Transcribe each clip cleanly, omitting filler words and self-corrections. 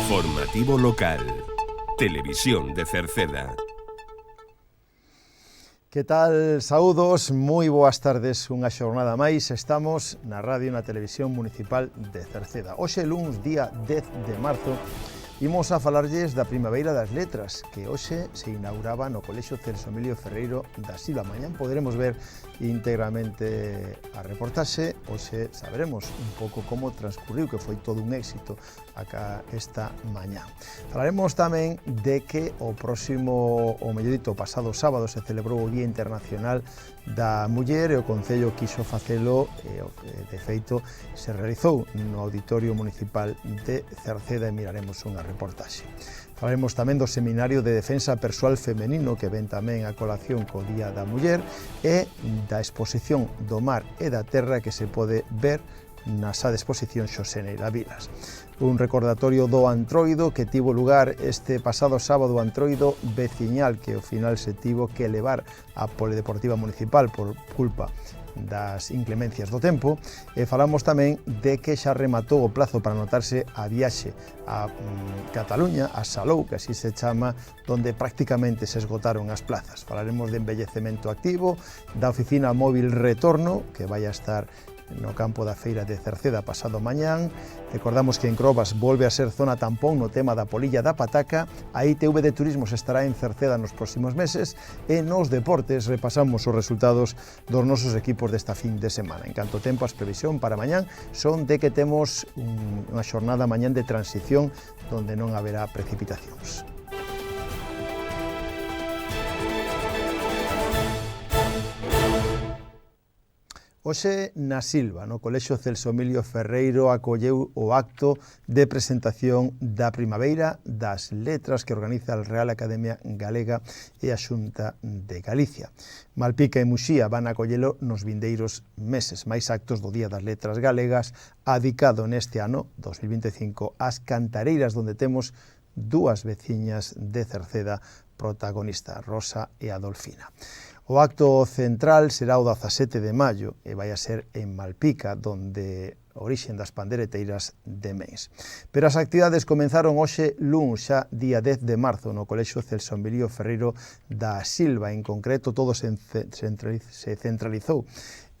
Informativo local. Televisión de Cerceda. Que tal? Saúdos, moi boas tardes, unha xornada máis. Estamos na radio e na televisión municipal de Cerceda. Hoxe, luns, día 10 de marzo, imos a falarlles da Primavera das Letras, que hoxe se inauguraba no Colexio Celso Emilio Ferreiro da Silva. Mañán poderemos ver íntegramente a reportaxe. Hoxe saberemos un pouco como transcurriu, que foi todo un éxito acá esta mañá. Falaremos tamén de que o próximo, o mellor dito, o pasado sábado se celebrou o Día Internacional da Muller e o Concello quiso facelo e de feito se realizou no Auditorio Municipal de Cerceda e miraremos unha reportaxe. Falaremos tamén do Seminario de Defensa Persoal Femenino que ven tamén a colación co Día da Muller e da exposición do mar e da terra que se pode ver na sala de exposición Xosé Neira Vilas. Un recordatorio do Antroido que tivo lugar este pasado sábado, Antroido veciñal que ao final se tivo que levar a Polideportiva Municipal por culpa das inclemencias do tempo, e falamos tamén de que xa rematou o plazo para anotarse a viaxe a Cataluña, a Salou, que así se chama, donde prácticamente se esgotaron as plazas. Falaremos de envellecemento activo, da oficina móvil Retorno, que vai a estar no campo da feira de Cerceda pasado mañán. Recordamos que en Crobas volve a ser zona tampón no tema da polilla da pataca. A ITV de Turismos estará en Cerceda nos próximos meses e nos deportes repasamos os resultados dos nosos equipos desta fin de semana. En canto tempo, as previsión para mañán son de que temos unha xornada mañán de transición donde non haberá precipitacións. Hoxe, na Silva, no Colexio Celso Emilio Ferreiro, acolleu o acto de presentación da Primavera das Letras que organiza a Real Academia Galega e a Xunta de Galicia. Malpica e Muxía van a acollelo nos vindeiros meses. Máis actos do Día das Letras Galegas, adicado neste ano, 2025, ás cantareiras, donde temos dúas veciñas de Cerceda protagonistas, Rosa e Adolfina. O acto central será o 17 de maio e vai a ser en Malpica, donde a origen das pandereteiras de Mens. Pero as actividades comenzaron hoxe luns, xa día 10 de marzo, no Colexio Celso Emilio Ferreiro da Silva. En concreto, todo se centralizou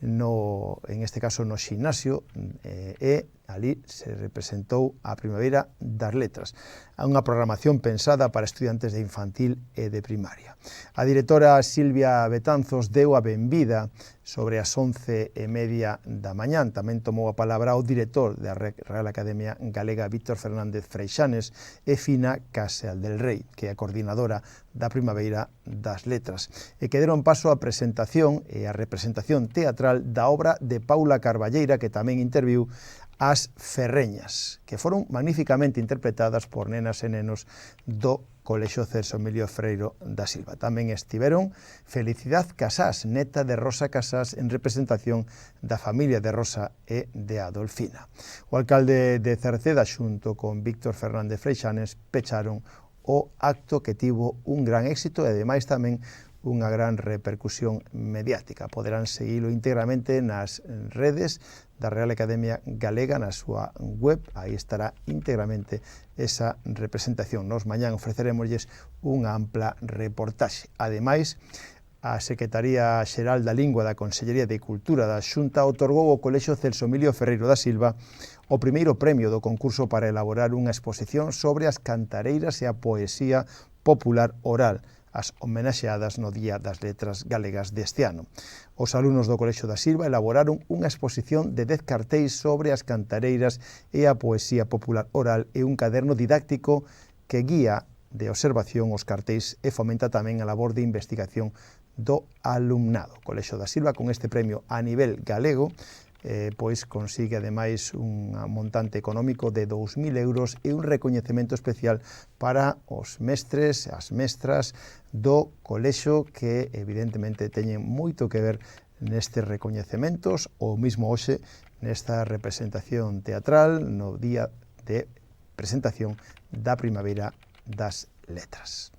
en este caso no ximnasio e ali se representou a Primavera das Letras, unha programación pensada para estudiantes de infantil e de primaria. A directora Silvia Betanzos deu a benvida sobre as 11:30 da mañán. Tamén tomou a palabra o director da Real Academia Galega, Víctor Fernández Freixanes, e Fina Casal del Rei, que é a coordinadora da Primavera das Letras, e que deron paso á presentación e a representación teatral da obra de Paula Carballeira, que tamén interviu As Ferreñas, que foron magníficamente interpretadas por nenas e nenos do Colexio Celso Emilio Ferreiro da Silva. Tamén estiveron Felicidad Casás, neta de Rosa Casás, en representación da familia de Rosa e de Adolfina. O alcalde de Cerceda, xunto con Víctor Fernández Freixanes, pecharon o acto que tivo un gran éxito e ademais tamén unha gran repercusión mediática. Poderán seguilo íntegramente nas redes da Real Academia Galega, na súa web. Aí estará íntegramente esa representación. Nos mañán ofreceremosles unha ampla reportaxe. Ademais, a Secretaría Xeral da Lingua da Consellería de Cultura da Xunta otorgou ao Colexio Celso Emilio Ferreiro da Silva o primeiro premio do concurso para elaborar unha exposición sobre as cantareiras e a poesía popular oral, as homenaxeadas no Día das Letras Galegas deste ano. Os alumnos do Colexio da Silva elaboraron unha exposición de 10 cartéis sobre as cantareiras e a poesía popular oral e un caderno didáctico que guía de observación os cartéis e fomenta tamén a labor de investigación do alumnado. O Colexio da Silva, con este premio a nivel galego, pois consigue ademais un montante económico de 2.000 euros e un recoñecemento especial para os mestres e as mestras do colexio que evidentemente teñen moito que ver nestes recoñecementos, ou mesmo hoxe nesta representación teatral no día de presentación da Primavera das Letras.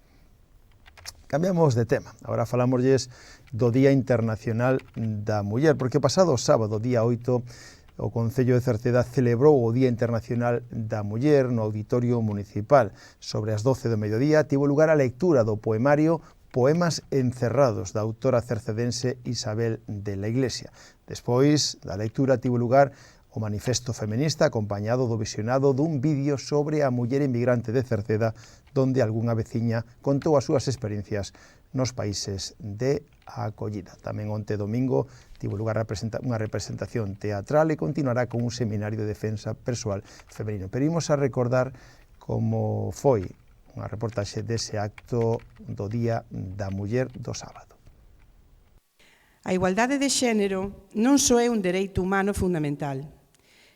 Cambiamos de tema, agora falamosles do Día Internacional da Muller, porque o pasado sábado, día 8, O Concello de Cerceda celebrou o Día Internacional da Muller no Auditorio Municipal. Sobre as 12 do mediodía tivo lugar a lectura do poemario Poemas encerrados, da autora cercedense Isabel de la Iglesia. Despois da lectura tivo lugar o manifesto feminista acompañado do visionado dun vídeo sobre a muller inmigrante de Cerceda, donde algunha veciña contou as súas experiencias nos países de acollida. Tamén onte domingo tivo lugar unha representación teatral e continuará con un seminario de defensa persoal femenino. Pero imos a recordar como foi unha reportaxe dese acto do Día da Muller do sábado. A igualdade de xénero non só é un dereito humano fundamental,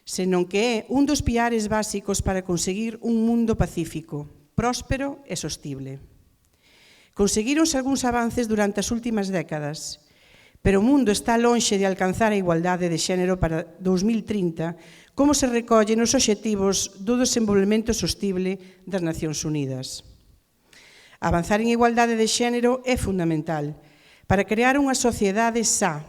senón que é un dos piares básicos para conseguir un mundo pacífico, próspero e sostible. Conseguíronse algúns avances durante as últimas décadas, pero o mundo está lonxe de alcanzar a igualdade de xénero para 2030, como se recolle nos obxectivos do desenvolvemento sostible das Nacións Unidas. Avanzar en igualdade de xénero é fundamental para crear unha sociedade sá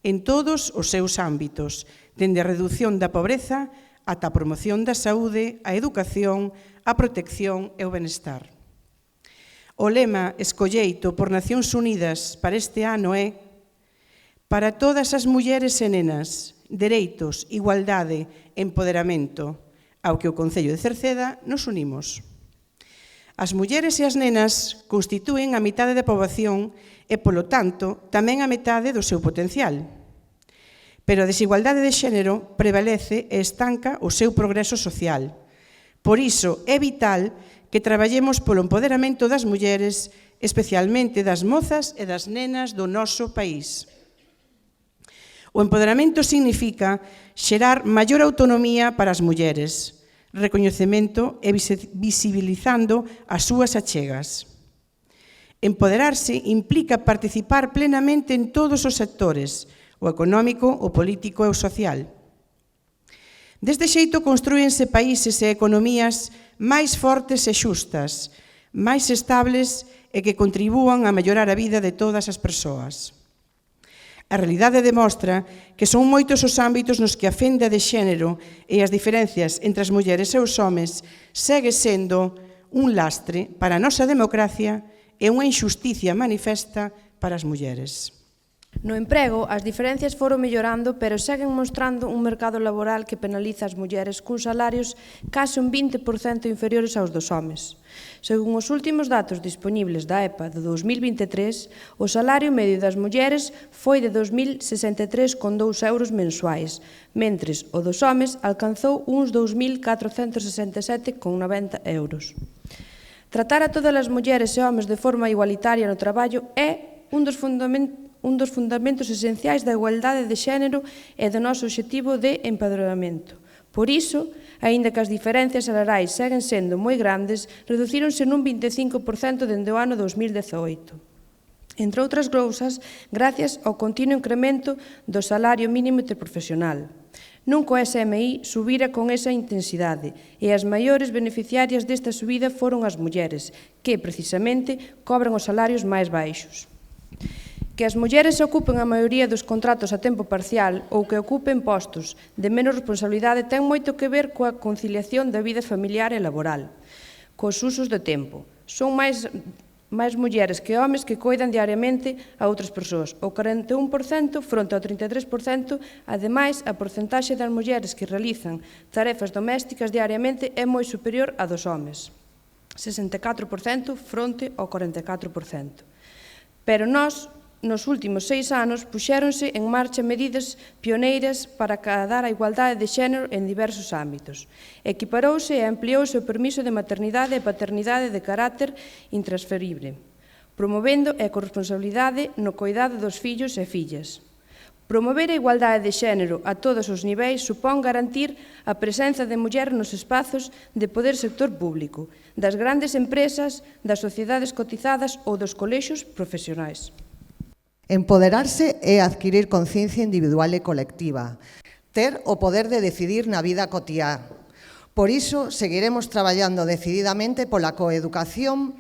en todos os seus ámbitos, dende a redución da pobreza ata a promoción da saúde, a educación, a protección e o benestar. O lema escolleito por Nacións Unidas para este ano é para todas as mulleres e nenas, dereitos, igualdade, empoderamento, ao que o Concello de Cerceda nos unimos. As mulleres e as nenas constitúen a mitade da poboación e, polo tanto, tamén a metade do seu potencial. Pero a desigualdade de xénero prevalece e estanca o seu progreso social. Por iso é vital que traballemos polo empoderamento das mulleres, especialmente das mozas e das nenas do noso país. O empoderamento significa xerar maior autonomía para as mulleres, recoñecemento e visibilizando as súas achegas. Empoderarse implica participar plenamente en todos os sectores, o económico, o político e o social. Deste xeito construíense países e economías máis fortes e xustas, máis estables e que contribúan a mellorar a vida de todas as persoas. A realidade demostra que son moitos os ámbitos nos que a fenda de xénero e as diferencias entre as mulleres e os homes segue sendo un lastre para a nosa democracia e unha injusticia manifesta para as mulleres. No emprego, as diferencias foron mellorando, pero seguen mostrando un mercado laboral que penaliza as mulleres cuns salarios case un 20% inferiores aos dos homes. Según os últimos datos disponibles da EPA de 2023, o salario medio das mulleres foi de 2.063,2 euros mensuais, mentres o dos homes alcanzou uns 2.467,90 euros. Tratar a todas as mulleres e homes de forma igualitaria no traballo é un dos fundamentos esenciais da igualdade de xénero e do noso obxectivo de empoderamento. Por iso, aínda que as diferencias salariais seguen sendo moi grandes, reducíronse nun 25% dende o ano 2018. Entre outras cousas, gracias ao continuo incremento do salario mínimo interprofesional. Nunca o SMI subira con esa intensidade e as maiores beneficiarias desta subida foron as mulleres, que, precisamente, cobran os salarios máis baixos. Que as mulleres ocupen a maioría dos contratos a tempo parcial ou que ocupen postos de menos responsabilidade ten moito que ver coa conciliación da vida familiar e laboral, cos usos do tempo. Son máis mulleres que homes que coidan diariamente a outras persoas, o 41% fronte ao 33%. Ademais, a porcentaxe das mulleres que realizan tarefas domésticas diariamente é moi superior á dos homes, 64% fronte ao 44%. Pero nós, nos últimos 6 anos, puxéronse en marcha medidas pioneiras para acadar a igualdade de xénero en diversos ámbitos. Equiparouse e ampliouse o permiso de maternidade e paternidade de carácter intransferible, promovendo a corresponsabilidade no coidado dos fillos e fillas. Promover a igualdade de xénero a todos os niveis supón garantir a presenza de muller nos espazos de poder sector público, das grandes empresas, das sociedades cotizadas ou dos colexios profesionais. Empoderarse é adquirir conciencia individual e colectiva, ter o poder de decidir na vida cotiá. Por iso, seguiremos traballando decididamente pola coeducación,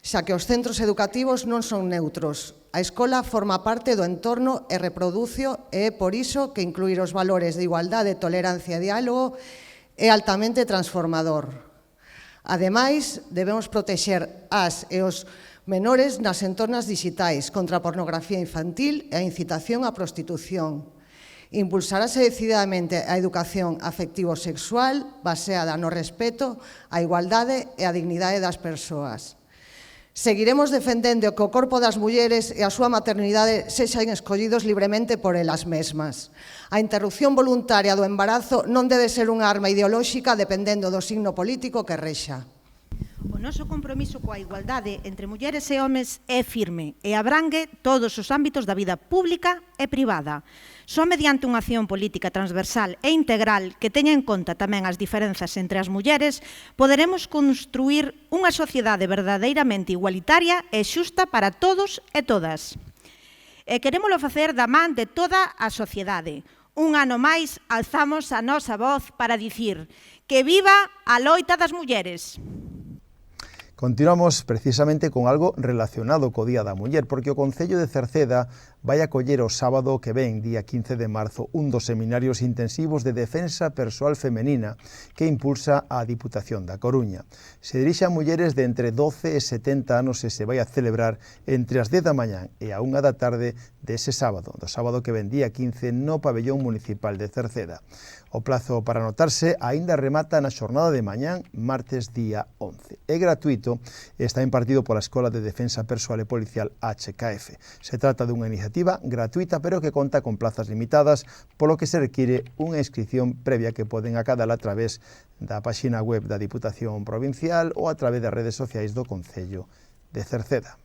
xa que os centros educativos non son neutros A escola forma parte do entorno e reprodúcio e é por iso que incluir os valores de igualdade, tolerancia e diálogo é altamente transformador. Ademais, debemos protexer as e os menores nas entornas digitais contra a pornografía infantil e a incitación á prostitución. Impulsarase decididamente a educación afectivo-sexual baseada no respeto, a igualdade e a dignidade das persoas. Seguiremos defendendo que o corpo das mulleres e a súa maternidade sexan escollidos libremente por elas mesmas. A interrupción voluntaria do embarazo non debe ser unha arma ideolóxica dependendo do signo político que rexa. O noso compromiso coa igualdade entre mulleres e homes é firme e abrangue todos os ámbitos da vida pública e privada. Só mediante unha acción política transversal e integral que teña en conta tamén as diferenzas entre as mulleres, poderemos construir unha sociedade verdadeiramente igualitaria e xusta para todos e todas. E querémolo facer da man de toda a sociedade. Un ano máis alzamos a nosa voz para dicir que viva a loita das mulleres. Continuamos precisamente con algo relacionado co Día da Muller, porque o Concello de Cerceda vai acoller o sábado que ven, día 15 de marzo, un dos seminarios intensivos de defensa persoal femenina que impulsa a Diputación da Coruña. Se dirixe a mulleres de entre 12 e 70 anos e se vai a celebrar entre as 10 da mañán e a 1 da tarde dese sábado, do sábado que ven, día 15, no pabellón municipal de Cerceda. O plazo para anotarse aínda remata na xornada de mañán, martes día 11. É gratuito e está impartido pola Escola de Defensa Persoal e Policial HKF. Se trata dunha iniciativa gratuita, pero que conta con plazas limitadas, polo que se require unha inscripción previa que poden acadar a través da páxina web da Diputación Provincial ou a través das redes sociais do Concello de Cerceda.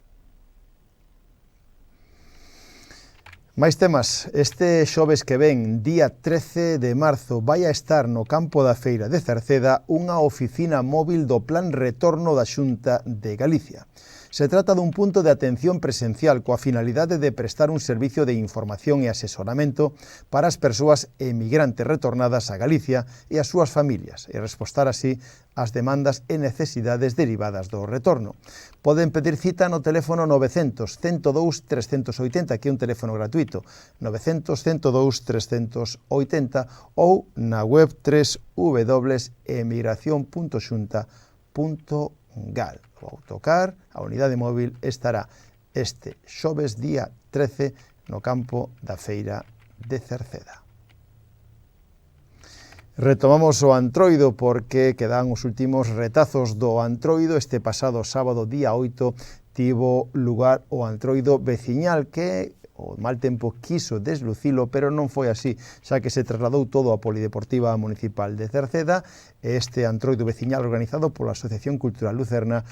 Máis temas. Este xoves que ven, día 13 de marzo, vai a estar no campo da Feira de Cerceda unha oficina móvil do Plan Retorno da Xunta de Galicia. Se trata dun punto de atención presencial coa finalidade de prestar un servicio de información e asesoramento para as persoas emigrantes retornadas a Galicia e as súas familias e respostar así ás demandas e necesidades derivadas do retorno. Poden pedir cita no teléfono 900 102 380, que é un teléfono gratuito, 900 102 380, ou na web www.emigracion.xunta.gal. O autocar, a unidade móvil, estará este xoves día 13 no campo da Feira de Cerceda. Retomamos o Antroido porque quedan os últimos retazos do Antroido. Este pasado sábado, día 8, tivo lugar o Antroido veciñal que o mal tempo quiso deslucilo, pero non foi así, xa que se trasladou todo a Polideportiva Municipal de Cerceda. Este Antroido veciñal organizado pola Asociación Cultural Lucerna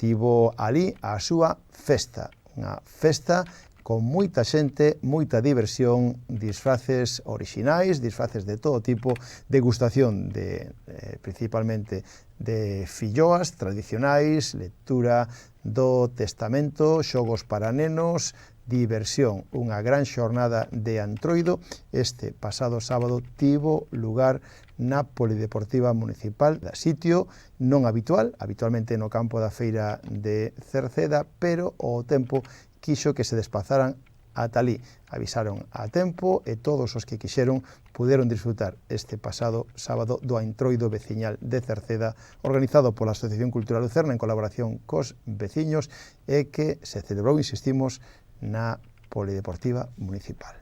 tivo ali a súa festa, unha festa con moita xente, moita diversión, disfraces orixinais, disfraces de todo tipo, degustación de, principalmente de filloas tradicionais, lectura do testamento, xogos para nenos, diversión, unha gran xornada de Antroido. Este pasado sábado tivo lugar na Polideportiva Municipal, da sitio non habitual, habitualmente no campo da Feira de Cerceda, pero o tempo quixo que se desplazaran ata ali. Avisaron a tempo e todos os que quixeron puderon disfrutar este pasado sábado do Antroido veciñal de Cerceda, organizado pola Asociación Cultural Lucerna en colaboración cos veciños e que se celebrou, insistimos, na Polideportiva Municipal.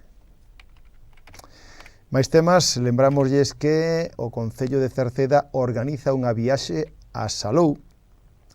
Mais temas, lembramosles que o Concello de Cerceda organiza unha viaxe a Salou,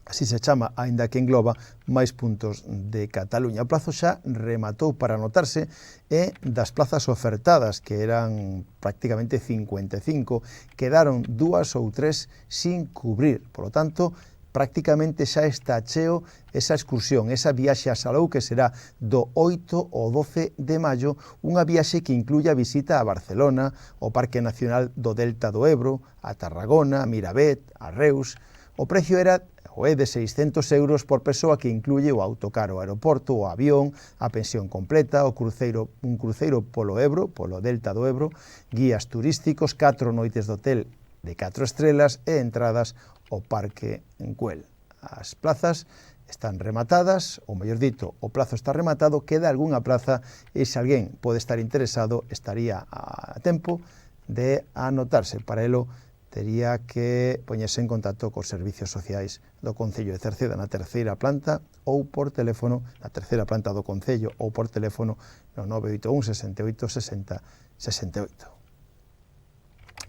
así se chama, aínda que engloba máis puntos de Cataluña. O plazo xa rematou para anotarse e das plazas ofertadas, que eran prácticamente 55, quedaron 2 ou 3 sin cubrir. Por lo tanto, prácticamente xa está cheo esa excursión, esa viaxe a Salou, que será do 8 ao 12 de maio, unha viaxe que incluye a visita a Barcelona, ao Parque Nacional do Delta do Ebro, a Tarragona, a Miravet, a Reus. O precio era ou é de 600 euros por persoa, que incluye o autocar ao aeroporto, o avión, a pensión completa, o cruceiro, un cruceiro polo Ebro, polo Delta do Ebro, guías turísticos, 4 noites de hotel de 4 estrelas e entradas ao Parque Güell. As plazas están rematadas, ou mellor dito, o plazo está rematado, queda algunha plaza e se alguén pode estar interesado estaría a tempo de anotarse. Para elo tería que poñerse en contacto cos servicios sociais do Concello de Cerceda na terceira planta ou por teléfono, na terceira planta do Concello ou por teléfono no 981 68 60 68.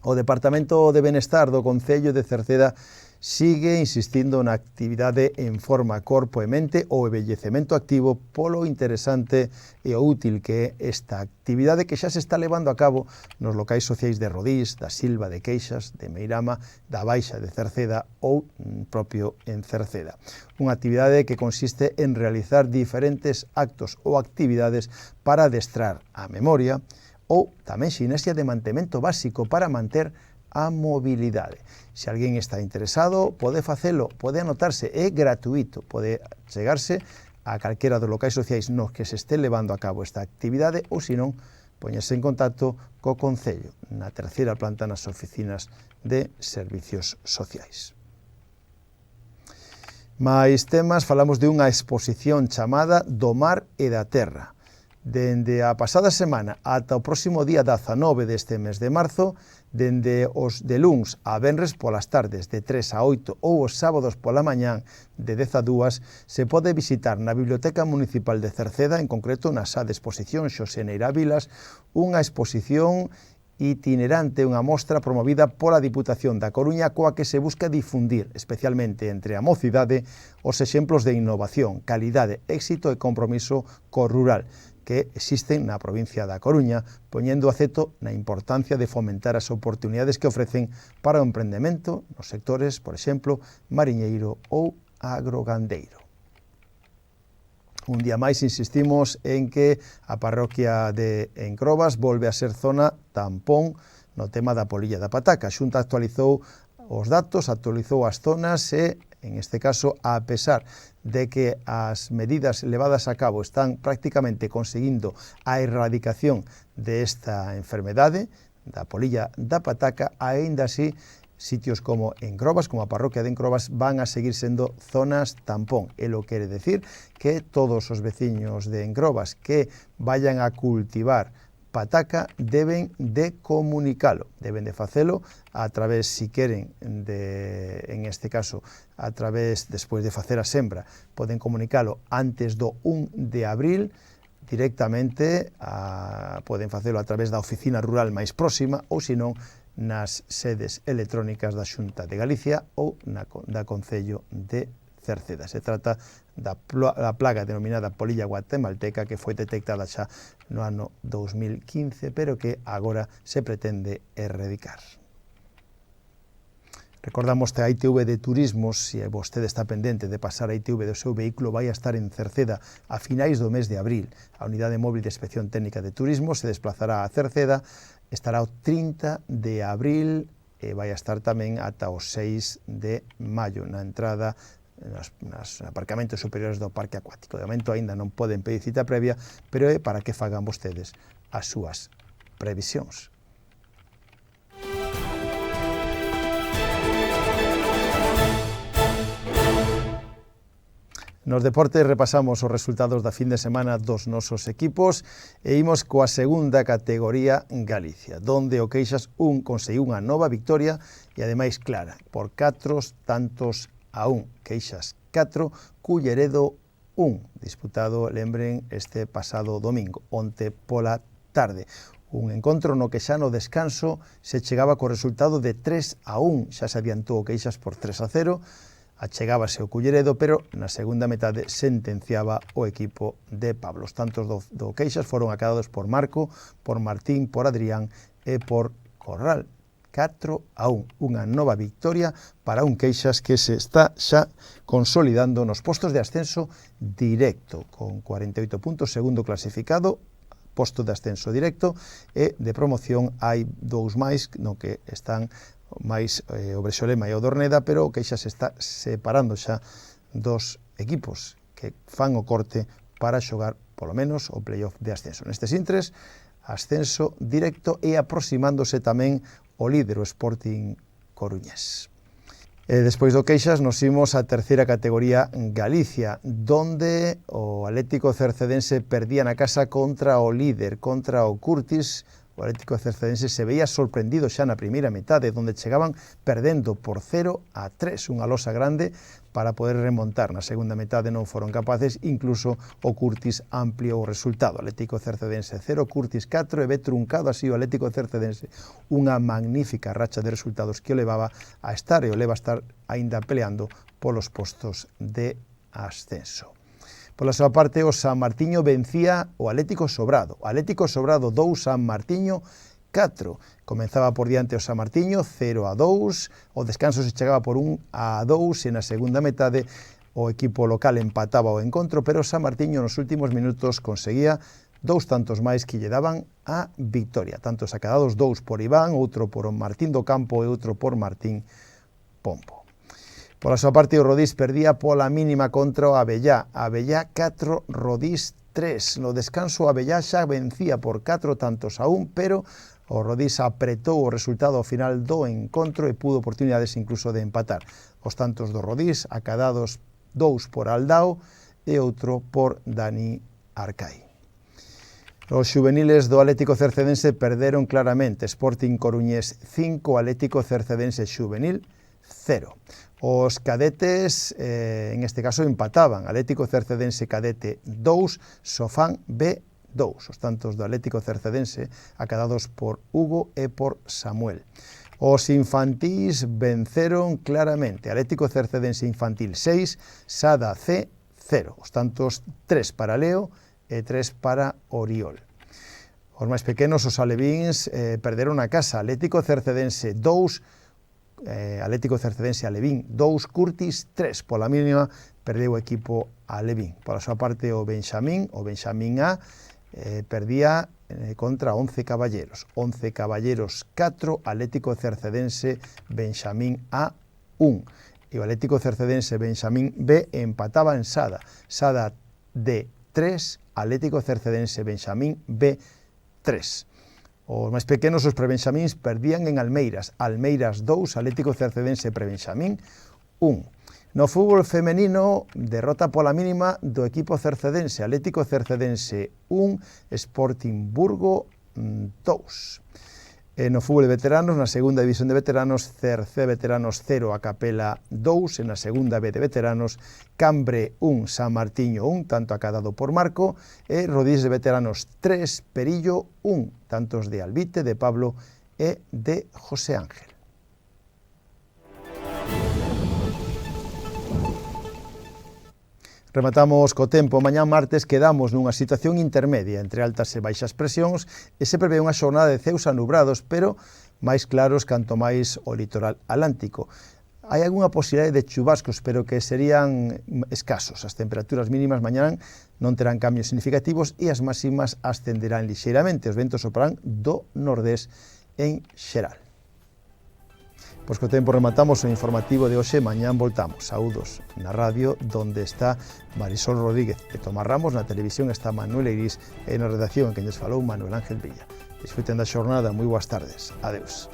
O Departamento de Benestar do Concello de Cerceda sigue insistindo na actividade en forma corpo e mente ou envellecemento activo polo interesante e o útil que é esta actividade que xa se está levando a cabo nos locais sociais de Rodís, da Silva de Queixas, de Meirama, da Baixa de Cerceda ou propio en Cerceda. Unha actividade que consiste en realizar diferentes actos ou actividades para adestrar a memoria ou tamén ximnasia de mantemento básico para manter a mobilidade. Se alguén está interesado, pode facelo, pode anotarse, é gratuito, pode chegarse a calquera dos locais sociais nos que se este levando a cabo esta actividade ou, se non, poñerse en contacto co Concello, na terceira planta nas oficinas de servicios sociais. Mais temas, falamos de unha exposición chamada Do Mar e da Terra. Dende a pasada semana ata o próximo día 19 deste mes de marzo, dende os de luns a venres polas tardes de 3 a 8 ou os sábados pola mañán de 10 a 2, se pode visitar na Biblioteca Municipal de Cerceda, en concreto na sala de exposición Xosé Neira Vilas, unha exposición itinerante, unha mostra promovida pola Diputación da Coruña coa que se busca difundir, especialmente entre a mocidade, os exemplos de innovación, calidade, éxito e compromiso co rural que existen na provincia da Coruña, poñendo acento na importancia de fomentar as oportunidades que ofrecen para o emprendemento nos sectores, por exemplo, mariñeiro ou agrogandeiro. Un día máis insistimos en que a parroquia de Encrobas volve a ser zona tampón no tema da polilla da pataca. A Xunta actualizou os datos, actualizou as zonas e, en este caso, a pesar de que as medidas levadas a cabo están prácticamente conseguindo a erradicación desta enfermedade, da polilla da pataca, aínda así, sitios como Encrobas, como a parroquia de Encrobas, van a seguir sendo zonas tampón. Elo quere decir que todos os veciños de Encrobas que vayan a cultivar pataca deben de comunicalo, deben de facelo a través, si queren, en este caso, a través, despois de facer a sembra, poden comunicalo antes do 1 de abril, directamente, poden facelo a través da oficina rural máis próxima, ou senón, nas sedes electrónicas da Xunta de Galicia ou da Concello de Cerceda. Se trata da plaga denominada polilla guatemalteca que foi detectada xa no ano 2015, pero que agora se pretende erradicar. Recordamos que a ITV de Turismos, se vostede está pendente de pasar a ITV do seu vehículo, vai a estar en Cerceda a finais do mes de abril. A Unidade Móvil de Inspección Técnica de Turismo se desplazará a Cerceda, estará o 30 de abril e vai a estar tamén ata o 6 de maio na entrada nos aparcamentos superiores do parque acuático. De momento aínda non poden pedir cita previa, pero é para que fagan vostedes as súas previsións. Nos deportes repasamos os resultados da fin de semana dos nosos equipos e imos coa segunda categoría Galicia, donde o Queixas conseguiu unha nova victoria e ademais clara, por 4-1. Queixas 4, Culleredo 1, disputado, lembren, este pasado domingo, onte pola tarde. Un encontro no que xa no descanso se chegaba co resultado de 3-1, xa se adiantou o Queixas por 3-0, achegábase o Culleredo, pero na segunda metade sentenciaba o equipo de Pablo. Os tantos do Queixas foron acadados por Marco, por Martín, por Adrián e por Corral. 4-1, unha nova victoria para un Queixas que se está xa consolidando nos postos de ascenso directo, con 48 puntos, segundo clasificado, posto de ascenso directo, e de promoción hai dous máis no que están máis o Brexolema e o Dorneda, pero o Queixas está separando xa dos equipos que fan o corte para xogar polo menos o playoff de ascenso. Nestes intres, ascenso directo e aproximándose tamén o líder, o Sporting Coruñés. Despois do Queixas nos imos á terceira categoría Galicia, donde o Atlético Cercedense perdía na casa contra o líder, contra o Curtis. O Atlético Cercedense se veía sorprendido xa na primeira metade, donde chegaban perdendo por 0-3, unha losa grande para poder remontar. Na segunda metade non foron capaces, incluso o Curtis ampliou o resultado. Atlético Cercedense 0, Curtis 4, e ve truncado así o Atlético Cercedense unha magnífica racha de resultados que o levaba a estar e o leva a estar aínda peleando polos postos de ascenso. Pola súa parte, o San Martiño vencía o Atlético Sobrado. O Atlético Sobrado 2, San Martiño 4. Comenzaba por diante o San Martiño 0-2, o descanso se chegaba por 1-2 e na segunda metade o equipo local empataba o encontro, pero o San Martiño nos últimos minutos conseguía 2 tantos máis que lle daban a victoria. Tantos acadados, 2 por Iván, outro por Martín do Campo e outro por Martín Pompo. Pola súa parte, o Rodís perdía pola mínima contra o Abellá. Abellá 4, Rodís 3. No descanso, o Abellá xa vencía por 4 tantos a 1, pero o Rodís apretou o resultado ao final do encontro e pudo oportunidades incluso de empatar. Os tantos do Rodís, acadados 2 por Aldao e outro por Dani Arcai. Os xuveniles do Atlético Cercedense perderon claramente. Sporting Coruñés 5, Atlético Cercedense Xuvenil 0. Os cadetes, en este caso, empataban. Atlético Cercedense Cadete 2, Sofán B 2. Os tantos do Atlético Cercedense acadados por Hugo e por Samuel. Os infantís venceron claramente. Atlético Cercedense Infantil 6, Sada C 0. Os tantos 3 para Leo e 3 para Oriol. Os máis pequenos, os alevíns, perderon a casa. Atlético Cercedense 2, Atlético Cercedense Alevín 2, Curtis 3. Pola mínima perdeu o equipo Alevín. Pola súa parte, o Benxamín A, perdía contra 11 Caballeros. 11 Caballeros 4, Atlético Cercedense Benxamín A 1. E o Atlético Cercedense Benxamín B empataba en Sada. Sada D 3, Atlético Cercedense Benxamín B 3. Os máis pequenos, os prebenxamíns, perdían en Almeiras. Almeiras 2, Atlético Cercedense Prebenxamín 1. No fútbol femenino, derrota pola mínima do equipo cercedense. Atlético Cercedense 1, Sporting Burgo 2. No fútbol de veteranos, na segunda división de veteranos, Cerce Veteranos 0, a Capela 2, e na segunda B de veteranos, Cambre 1, San Martiño 1, tanto acadado por Marco, e Rodís de veteranos 3, Perillo 1, tantos de Albite, de Pablo e de José Ángel. Rematamos co tempo. Mañá martes quedamos nunha situación intermedia entre altas e baixas presións e se prevé unha xornada de ceus anubrados, pero máis claros canto máis o litoral atlántico. Hai algunha posibilidade de chubascos, pero que serían escasos. As temperaturas mínimas mañá non terán cambios significativos e as máximas ascenderán lixeiramente. Os ventos soprarán do nordés en xeral. Pois co tempo rematamos o informativo de hoxe. Mañán voltamos. Saúdos na radio, donde está Marisol Rodríguez e Tomás Ramos. Na televisión está Manuel Eirís e na redacción, en quen lles falou Manuel Ángel Villa. Disfruten da xornada. Moi boas tardes. Adeus.